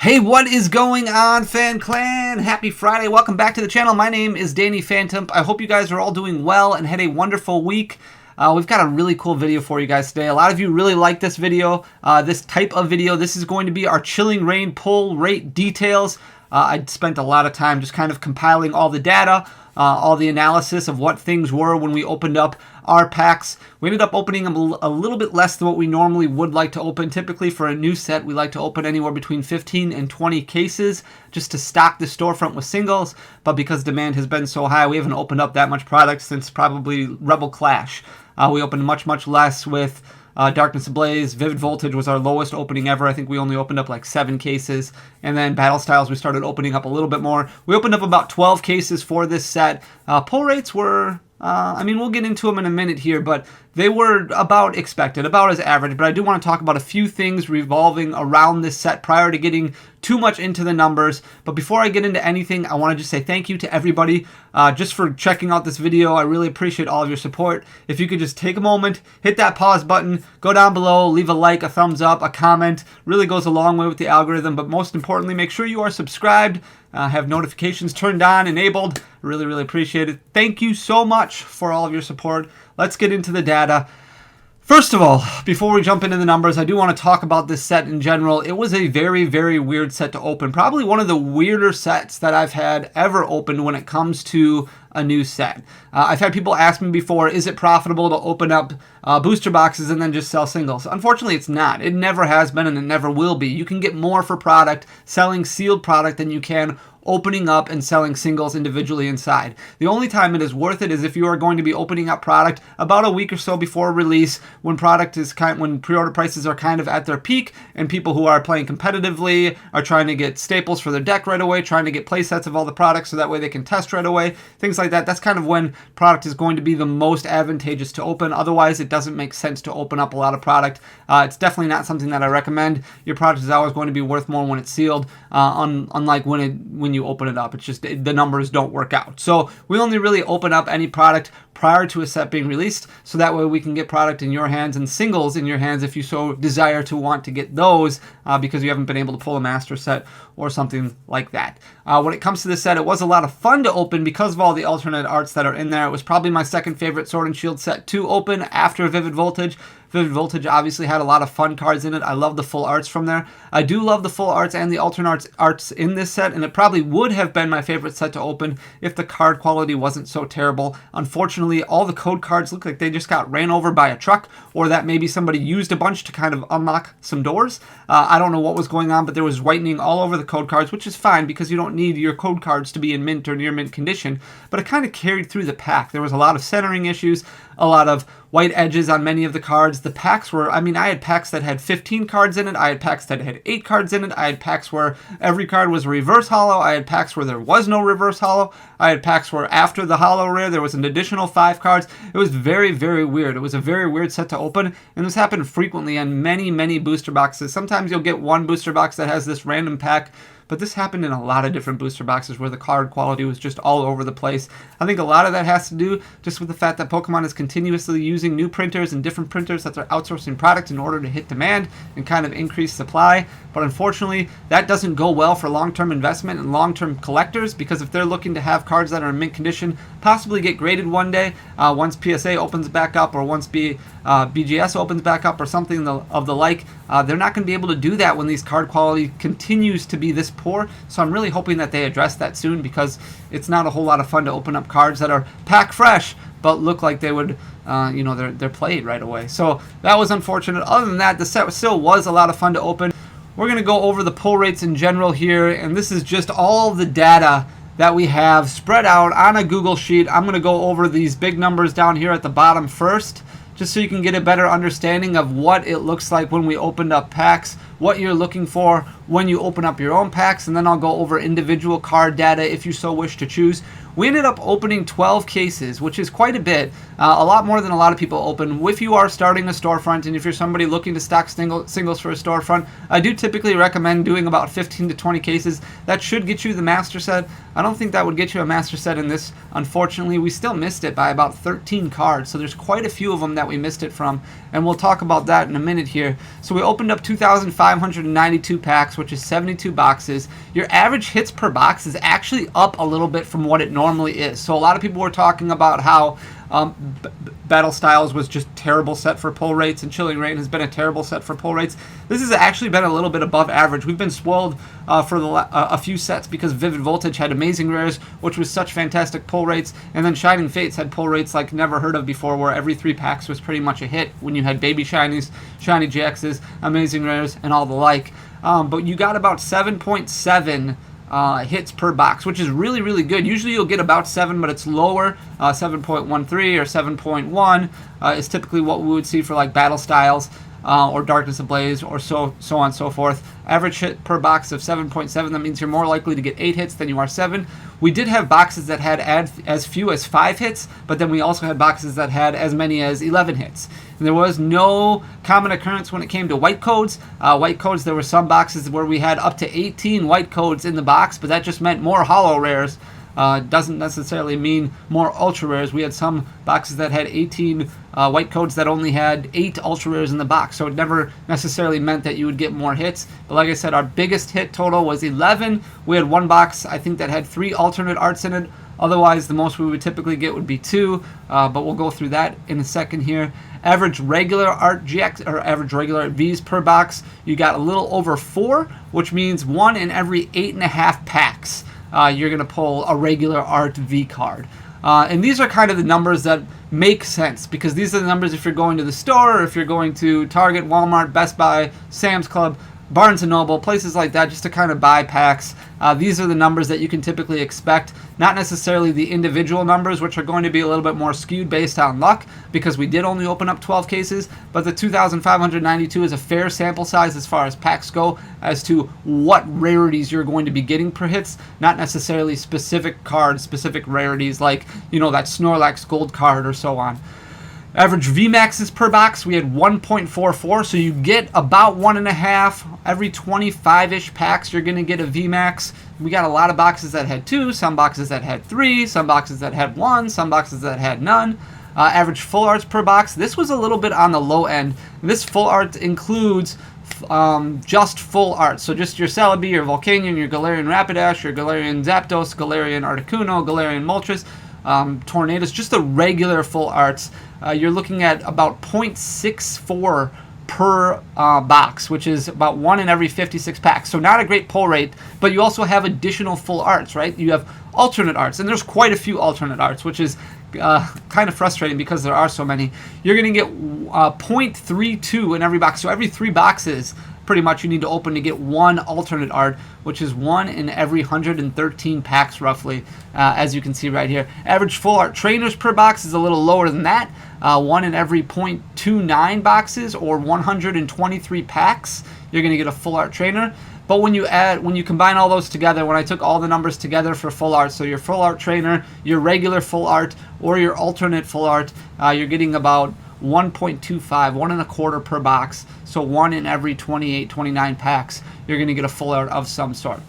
Hey, what is going on, Fan Clan? Happy Friday. Welcome back to the channel. My name is Danny Phantom. I hope you guys are all doing well and had a wonderful week. We've got a really cool video for you guys today. A lot of you really like this video, this type of video. This is going to be our Chilling Reign pull rate details. I spent a lot of time just kind of compiling all the data, all the analysis of what things were when we opened up our packs. We ended up opening them a little bit less than what we normally would like to open. Typically for a new set, we like to open anywhere between 15 and 20 cases just to stock the storefront with singles. But because demand has been so high, we haven't opened up that much product since probably Rebel Clash. We opened much less with Darkness Ablaze. Vivid Voltage was our lowest opening ever. I think we only opened up like 7 cases. And then Battle Styles, we started opening up a little bit more. We opened up about 12 cases for this set. Pull rates were, we'll get into them in a minute here, but they were about expected, about as average. But I do want to talk about a few things revolving around this set prior to getting too much into the numbers. But before I get into anything, I want to just say thank you to everybody just for checking out this video. I really appreciate all of your support. If you could just take a moment, hit that pause button, go down below, leave a like, a thumbs up, a comment. Really goes a long way with the algorithm. But most importantly, make sure you are subscribed, have notifications turned on, enabled. Really appreciate it. Thank you so much for all of your support. Let's get into the data. First of all, before we jump into the numbers, I do want to talk about this set in general. It was a very weird set to open. Probably one of the weirder sets that I've had ever opened when it comes to a new set. I've had people ask me before, is it profitable to open up booster boxes and then just sell singles? Unfortunately, it's not. It never has been and it never will be. You can get more for product selling sealed product than you can opening up and selling singles individually inside. The only time it is worth it is if you are going to be opening up product about a week or so before release, when when pre-order prices are kind of at their peak and people who are playing competitively are trying to get staples for their deck right away, trying to get play sets of all the products so that way they can test right away, things like that. That's kind of when product is going to be the most advantageous to open. Otherwise, it doesn't make sense to open up a lot of product. It's definitely not something that I recommend. Your product is always going to be worth more when it's sealed, unlike when you open it up. It's just the numbers don't work out. So we only really open up any product prior to a set being released, so that way we can get product in your hands and singles in your hands if you so desire to want to get those because you haven't been able to pull a master set or something like that. When it comes to this set, it was a lot of fun to open because of all the alternate arts that are in there. It was probably my second favorite Sword and Shield set to open after Vivid Voltage. Vivid Voltage obviously had a lot of fun cards in it. I love the full arts from there. I do love the full arts and the alternate arts in this set, and it probably would have been my favorite set to open if the card quality wasn't so terrible. Unfortunately, all the code cards look like they just got ran over by a truck, or that maybe somebody used a bunch to kind of unlock some doors. I don't know what was going on, but there was whitening all over the code cards, which is fine because you don't need your code cards to be in mint or near mint condition, but it kind of carried through the pack. There was a lot of centering issues, a lot of white edges on many of the cards. The packs were, I had packs that had 15 cards in it. I had packs that had 8 cards in it. I had packs where every card was reverse holo. I had packs where there was no reverse holo. I had packs where after the holo rare, there was an additional 5 cards. It was very weird. It was a very weird set to open, and this happened frequently on many booster boxes. Sometimes you'll get one booster box that has this random pack, but this happened in a lot of different booster boxes where the card quality was just all over the place. I think a lot of that has to do just with the fact that Pokemon is continuously using new printers and different printers that they're outsourcing product in order to hit demand and kind of increase supply. But unfortunately, that doesn't go well for long-term investment and long-term collectors, because if they're looking to have cards that are in mint condition, possibly get graded one day, once PSA opens back up or once BGS opens back up or something of the like, they're not going to be able to do that when these card quality continues to be this poor. So I'm really hoping that they address that soon, because it's not a whole lot of fun to open up cards that are pack fresh but look like they would, they're played right away. So that was unfortunate. Other than that, the set still was a lot of fun to open. We're going to go over the pull rates in general here, and this is just all the data that we have spread out on a Google Sheet. I'm going to go over these big numbers down here at the bottom first, just so you can get a better understanding of what it looks like when we opened up packs, what you're looking for when you open up your own packs, and then I'll go over individual card data if you so wish to choose. We ended up opening 12 cases, which is quite a bit, a lot more than a lot of people open. If you are starting a storefront and if you're somebody looking to stock singles for a storefront, I do typically recommend doing about 15 to 20 cases. That should get you the master set. I don't think that would get you a master set in this. Unfortunately, we still missed it by about 13 cards, so there's quite a few of them that we missed it from, and we'll talk about that in a minute here. So we opened up 2,592 packs, which is 72 boxes. Your average hits per box is actually up a little bit from what it normally is. So a lot of people were talking about how Battle Styles was just terrible set for pull rates, and Chilling Reign has been a terrible set for pull rates. This has actually been a little bit above average. We've been spoiled for a few sets because Vivid Voltage had Amazing Rares, which was such fantastic pull rates, and then Shining Fates had pull rates like never heard of before, where every 3 packs was pretty much a hit when you had Baby Shinies, Shiny GXs, Amazing Rares, and all the like. But you got about 7.7 hits per box, which is really, really good. Usually you'll get about 7, but it's lower. 7.13 or 7.1 is typically what we would see for like Battle Styles or Darkness Ablaze or so on and so forth. Average hit per box of 7.7. That means you're more likely to get 8 hits than you are 7. We did have boxes that had as few as 5 hits, but then we also had boxes that had as many as 11 hits. And there was no common occurrence when it came to white codes. White codes, there were some boxes where we had up to 18 white codes in the box, but that just meant more holo rares. Doesn't necessarily mean more ultra rares. We had some boxes that had 18 white codes that only had 8 ultra rares in the box, so it never necessarily meant that you would get more hits. But like I said, our biggest hit total was 11. We had one box, I think, that had 3 alternate arts in it. Otherwise, the most we would typically get would be 2, but we'll go through that in a second here. Average regular art GX or average regular Vs per box, you got a little over 4, which means 1 in every 8.5 packs. You're going to pull a regular art V card. And these are kind of the numbers that make sense, because these are the numbers if you're going to the store, or if you're going to Target, Walmart, Best Buy, Sam's Club, Barnes & Noble, places like that, just to kind of buy packs. These are the numbers that you can typically expect, not necessarily the individual numbers, which are going to be a little bit more skewed based on luck, because we did only open up 12 cases, but the 2,592 is a fair sample size as far as packs go, as to what rarities you're going to be getting per hits, not necessarily specific cards, specific rarities like, you know, that Snorlax gold card or so on. Average VMAXs per box, we had 1.44, so you get about 1.5 every 25-ish packs. You're going to get a VMAX. We got a lot of boxes that had 2, some boxes that had 3, some boxes that had 1, some boxes that had none. Average full arts per box, this was a little bit on the low end. This full art includes just full art, so just your Celebi, your Volcanion, your Galarian Rapidash, your Galarian Zapdos, Galarian Articuno, Galarian Moltres, Tornadus, just the regular full arts. You're looking at about 0.64 per box, which is about 1 in every 56 packs. So not a great pull rate, but you also have additional full arts, right? You have alternate arts, and there's quite a few alternate arts, which is kind of frustrating because there are so many. You're going to get 0.32 in every box. So every 3 boxes, pretty much, you need to open to get 1 alternate art, which is 1 in every 113 packs roughly, as you can see right here. Average full art trainers per box is a little lower than that. 1 in every 0.29 boxes, or 123 packs, you're going to get a full art trainer. But when you combine all those together, when I took all the numbers together for full art, so your full art trainer, your regular full art, or your alternate full art, you're getting about 1.25, 1.25 per box. So 1 in every 28, 29 packs, you're going to get a full art of some sort.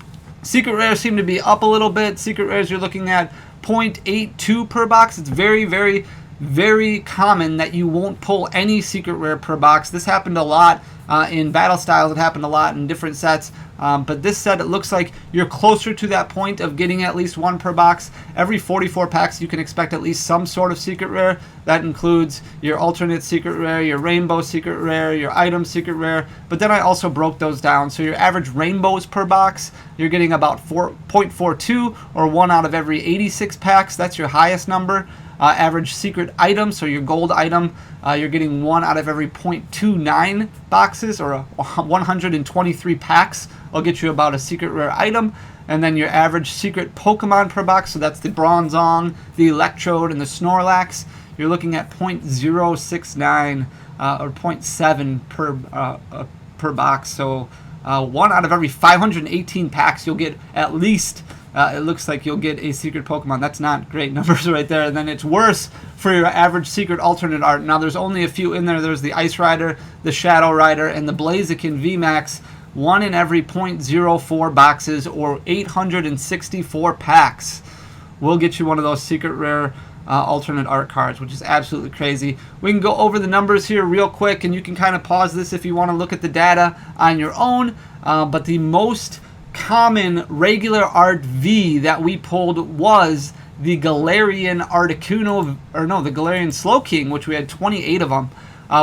Secret rares seem to be up a little bit. Secret rares, you're looking at 0.82 per box. It's very, very, very common that you won't pull any secret rare per box. This happened a lot in Battle Styles. It happened a lot in different sets. But this set, it looks like you're closer to that point of getting at least 1 per box. Every 44 packs, you can expect at least some sort of secret rare. That includes your alternate secret rare, your rainbow secret rare, your item secret rare. But then I also broke those down. So your average rainbows per box, you're getting about 4.42, or 1 out of every 86 packs. That's your highest number. Average secret item, so your gold item, you're getting 1 out of every 0.29 boxes, or 123 packs will get you about a secret rare item. And then your average secret Pokemon per box, so that's the Bronzong, the Electrode, and the Snorlax, you're looking at 0.069 or 0.7 per box. So 1 out of every 518 packs, you'll get at least, it looks like you'll get a secret Pokemon. That's not great numbers right there. And then it's worse for your average secret alternate art. Now there's only a few in there. There's the Ice Rider, the Shadow Rider, and the Blaziken VMAX. 1 in every 0.04 boxes, or 864 packs, will get you one of those secret rare alternate art cards, which is absolutely crazy. We can go over the numbers here real quick, and you can kind of pause this if you want to look at the data on your own. but the most common regular art V that we pulled was the Galarian Articuno, or no, the Galarian Slowking, which we had 28 of them.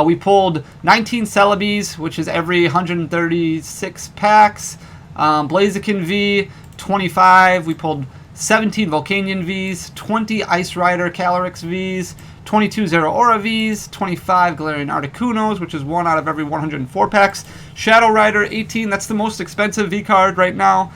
We pulled 19 Celebes, which is every 136 packs. Blaziken V, 25. We pulled 17 Volcanion Vs, 20 Ice Rider Calyrex Vs, 22 Zeraora Vs, 25 Galarian Articunos, which is 1 out of every 104 packs. Shadow Rider, 18. That's the most expensive V card right now.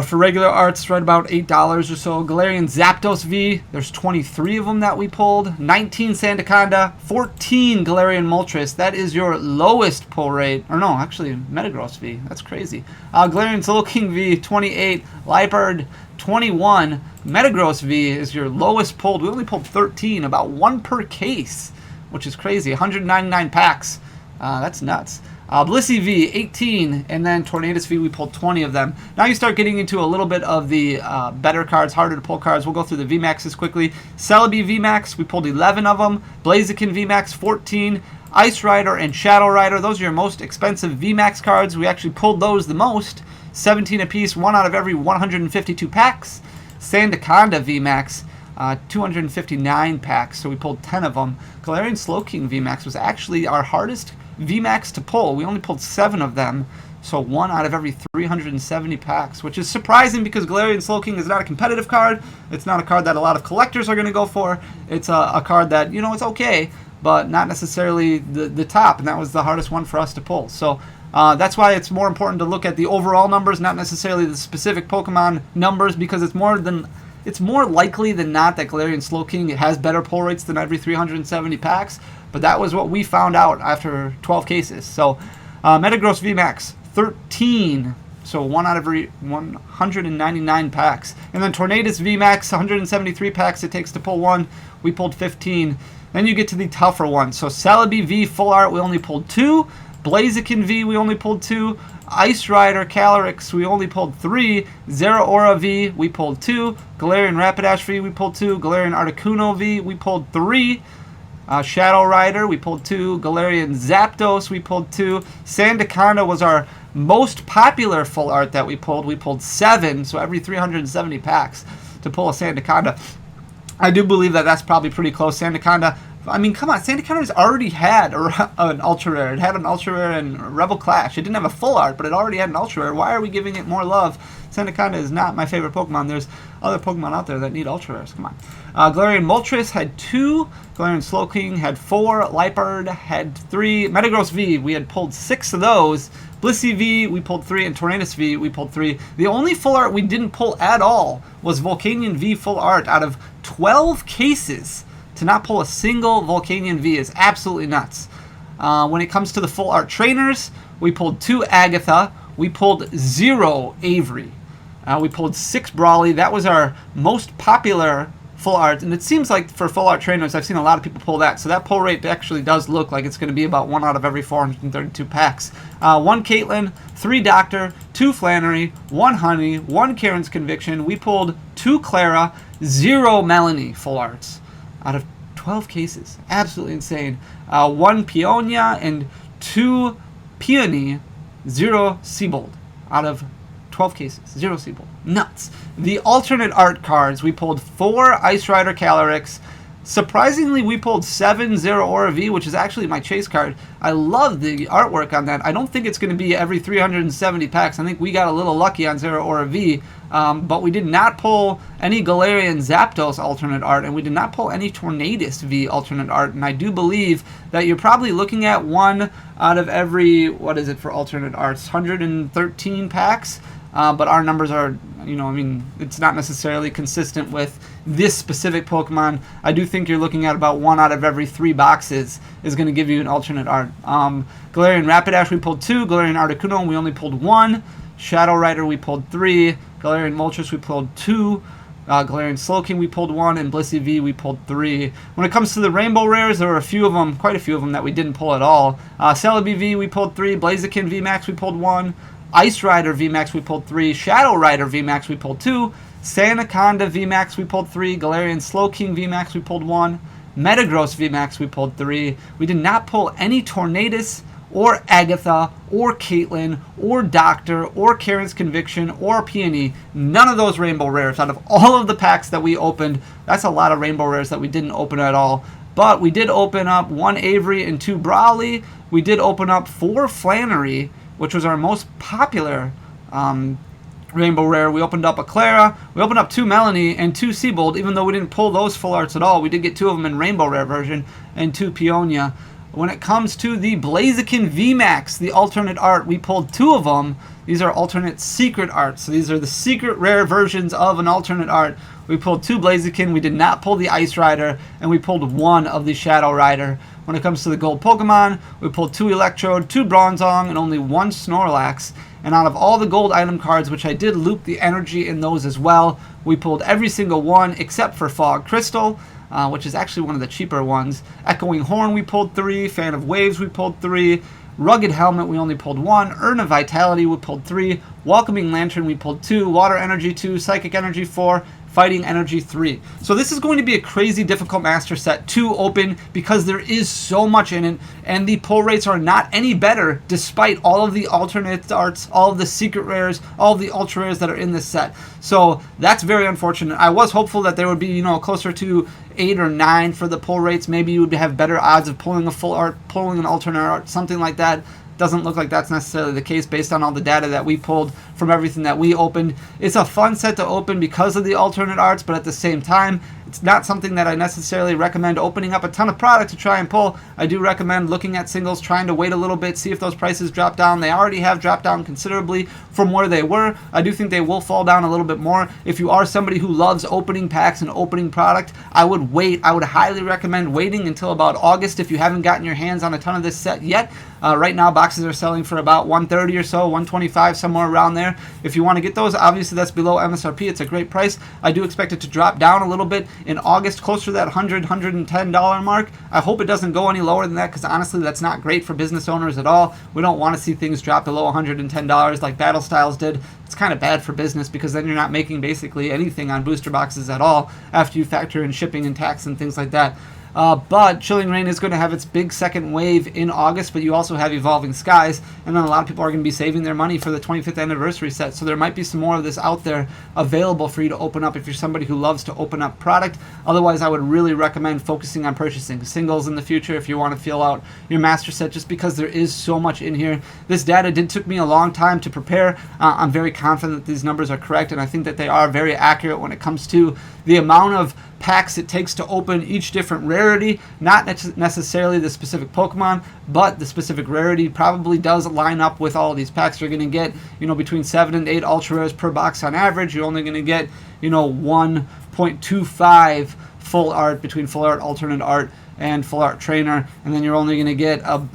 For regular arts, right about $8 or so. Galarian Zapdos V, there's 23 of them that we pulled. 19 Sandaconda, 14 Galarian Moltres. That is your lowest pull rate. Or no, actually, Metagross V. That's crazy. Galarian Slowking V, 28. Liepard, 21. Metagross V is your lowest pulled. We only pulled 13, about 1 per case, which is crazy. 199 packs. That's nuts. Blissey V, 18, and then Tornadus V, we pulled 20 of them. Now you start getting into a little bit of the better cards, harder to pull cards. We'll go through the VMAXs quickly. Celebi VMAX, we pulled 11 of them. Blaziken VMAX, 14. Ice Rider and Shadow Rider, those are your most expensive VMAX cards. We actually pulled those the most. 17 apiece, 1 out of every 152 packs. Sandaconda VMAX, 259 packs, so we pulled 10 of them. Galarian Slowking VMAX was actually our hardest VMAX to pull. We only pulled 7 of them, so 1 out of every 370 packs, which is surprising because Galarian Slowking is not a competitive card. It's not a card that a lot of collectors are going to go for. It's a card that, you know, it's okay, but not necessarily the top, and that was the hardest one for us to pull. So that's why it's more important to look at the overall numbers, not necessarily the specific Pokemon numbers, because it's more likely than not that Galarian Slowking has better pull rates than every 370 packs, but that was what we found out after 12 cases. So Metagross VMAX, 13, so 1 out of every 199 packs. And then Tornadus VMAX, 173 packs it takes to pull 1. We pulled 15. Then you get to the tougher ones. So Celebi V Full Art, we only pulled 2. Blaziken V, we only pulled 2. Ice Rider Calyrex, we only pulled 3. Zeraora V, we pulled 2. Galarian Rapidash V, we pulled 2. Galarian Articuno V, we pulled 3. Shadow Rider, we pulled 2. Galarian Zapdos, we pulled 2. Sandaconda was our most popular full art that we pulled. We pulled 7, so every 370 packs to pull a Sandaconda. I do believe that that's probably pretty close. Sandaconda, I mean, come on, Sandaconda's already had an Ultra Rare. It had an Ultra Rare in Rebel Clash. It didn't have a full art, but it already had an Ultra Rare. Why are we giving it more love? Sandaconda is not my favorite Pokemon. There's other Pokemon out there that need Ultra Rares. Come on. Galarian Moltres had 2. Galarian Slowking had 4. Liepard had 3. Metagross V, we had pulled 6 of those. Blissey V, we pulled 3. And Tornadus V, we pulled 3. The only full art we didn't pull at all was Volcanion V Full Art. Out of 12 cases, to not pull a single Volcanion V is absolutely nuts. When it comes to the full art trainers, we pulled 2 Agatha. We pulled 0 Avery. We pulled 6 Brawly. That was our most popular full art, and it seems like for full art trainers, I've seen a lot of people pull that, so that pull rate actually does look like it's going to be about 1 out of every 432 packs. 1 Caitlyn, 3 Doctor, 2 Flannery, 1 Honey, 1 Karen's Conviction. We pulled 2 Clara, 0 Melanie full arts out of 12 cases. Absolutely insane. 1 Peonia and 2 Peony, 0 Seabold out of 12 cases. 0 Seabold. Nuts. The alternate art cards, we pulled 4 Ice Rider Calyrex. Surprisingly, we pulled 7 Zeraora V, which is actually my chase card. I love the artwork on that. I don't think it's going to be every 370 packs. I think we got a little lucky on Zeraora V, but we did not pull any Galarian Zapdos alternate art, and we did not pull any Tornadus V alternate art, and I do believe that you're probably looking at 1 out of every, what is it for alternate arts, 113 packs? But our numbers are, you know, I mean, it's not necessarily consistent with this specific Pokemon. I do think you're looking at about 1 out of every 3 boxes is going to give you an alternate art. Galarian Rapidash, we pulled 2. Galarian Articuno, we only pulled 1. Shadow Rider, we pulled 3. Galarian Moltres, we pulled 2. Galarian Slowking, we pulled 1. And Blissey V, we pulled 3. When it comes to the Rainbow Rares, there were a few of them, quite a few of them, that we didn't pull at all. Celebi V, we pulled 3. Blaziken VMAX, we pulled 1. Ice Rider VMAX, we pulled 3. Shadow Rider VMAX, we pulled 2. Sandaconda VMAX, we pulled 3. Galarian Slowking VMAX, we pulled 1. Metagross VMAX, we pulled 3. We did not pull any Tornadus or Agatha, or Caitlyn, or Doctor, or Karen's Conviction, or Peony. None of those rainbow rares. Out of all of the packs that we opened, that's a lot of rainbow rares that we didn't open at all. But we did open up 1 Avery and 2 Brawley. We did open up 4 Flannery, which was our most popular rainbow rare. We opened up a Clara, we opened up 2 Melanie, and 2 Seabold. Even though we didn't pull those full arts at all, we did get 2 of them in rainbow rare version, and 2 Peonia. When it comes to the Blaziken VMAX, the alternate art, we pulled 2 of them. These are alternate secret arts. So these are the secret rare versions of an alternate art. We pulled 2 Blaziken, we did not pull the Ice Rider, and we pulled 1 of the Shadow Rider. When it comes to the gold Pokemon, we pulled 2 Electrode, 2 Bronzong, and only 1 Snorlax. And out of all the gold item cards, which I did loop the energy in those as well, we pulled every single one except for Fog Crystal, which is actually one of the cheaper ones. Echoing Horn, we pulled 3. Fan of Waves, we pulled 3. Rugged Helmet, we only pulled 1. Urn of Vitality, we pulled 3. Welcoming Lantern, we pulled 2. Water Energy, 2. Psychic Energy, 4. Fighting Energy, 3. So this is going to be a crazy difficult master set to open because there is so much in it, and the pull rates are not any better despite all of the alternate arts, all of the secret rares, all of the ultra rares that are in this set. So that's very unfortunate. I was hopeful that there would be, closer to 8 or 9 for the pull rates. Maybe you would have better odds of pulling a full art, pulling an alternate art, something like that. Doesn't look like that's necessarily the case based on all the data that we pulled from everything that we opened. It's a fun set to open because of the alternate arts, but at the same time, it's not something that I necessarily recommend opening up a ton of product to try and pull. I do recommend looking at singles, trying to wait a little bit, see if those prices drop down. They already have dropped down considerably from where they were. I do think they will fall down a little bit more. If you are somebody who loves opening packs and opening product, I would wait. I would highly recommend waiting until about August if you haven't gotten your hands on a ton of this set yet. Right now, boxes are selling for about $130 or so, $125, somewhere around there. If you want to get those, obviously that's below MSRP. It's a great price. I do expect it to drop down a little bit in August, closer to that $100, $110 mark. I hope it doesn't go any lower than that because honestly, that's not great for business owners at all. We don't want to see things drop below $110 like Battle Styles did. It's kind of bad for business because then you're not making basically anything on booster boxes at all after you factor in shipping and tax and things like that. But Chilling Reign is going to have its big second wave in August, but you also have Evolving Skies, and then a lot of people are going to be saving their money for the 25th anniversary set, so there might be some more of this out there available for you to open up if you're somebody who loves to open up product. Otherwise, I would really recommend focusing on purchasing singles in the future if you want to fill out your master set, just because there is so much in here. This data took me a long time to prepare. I'm very confident that these numbers are correct, and I think that they are very accurate when it comes to the amount of packs it takes to open each different rarity. Not necessarily the specific Pokemon, but the specific rarity probably does line up with all of these packs. You're going to get, between 7 and 8 ultra rares per box on average. You're only going to get, 1.25 full art between full art, alternate art, and full art trainer, and then you're only going to get about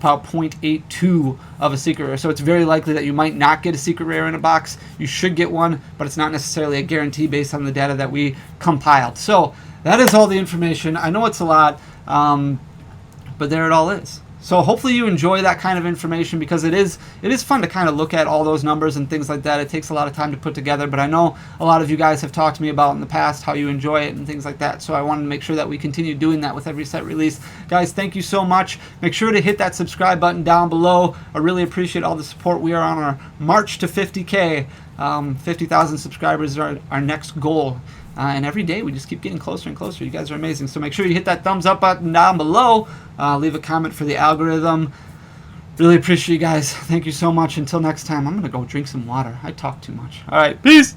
0.82 of a secret rare. So it's very likely that you might not get a secret rare in a box. You should get one, but it's not necessarily a guarantee based on the data that we compiled. So that is all the information. I know it's a lot, but there it all is. So hopefully you enjoy that kind of information because it is fun to kind of look at all those numbers and things like that. It takes a lot of time to put together, but I know a lot of you guys have talked to me about in the past how you enjoy it and things like that. So I wanted to make sure that we continue doing that with every set release. Guys, thank you so much. Make sure to hit that subscribe button down below. I really appreciate all the support. We are on our march to 50K. 50,000 subscribers is our next goal. And every day we just keep getting closer and closer. You guys are amazing. So make sure you hit that thumbs up button down below. Leave a comment for the algorithm. Really appreciate you guys. Thank you so much. Until next time, I'm going to go drink some water. I talk too much. All right. Peace.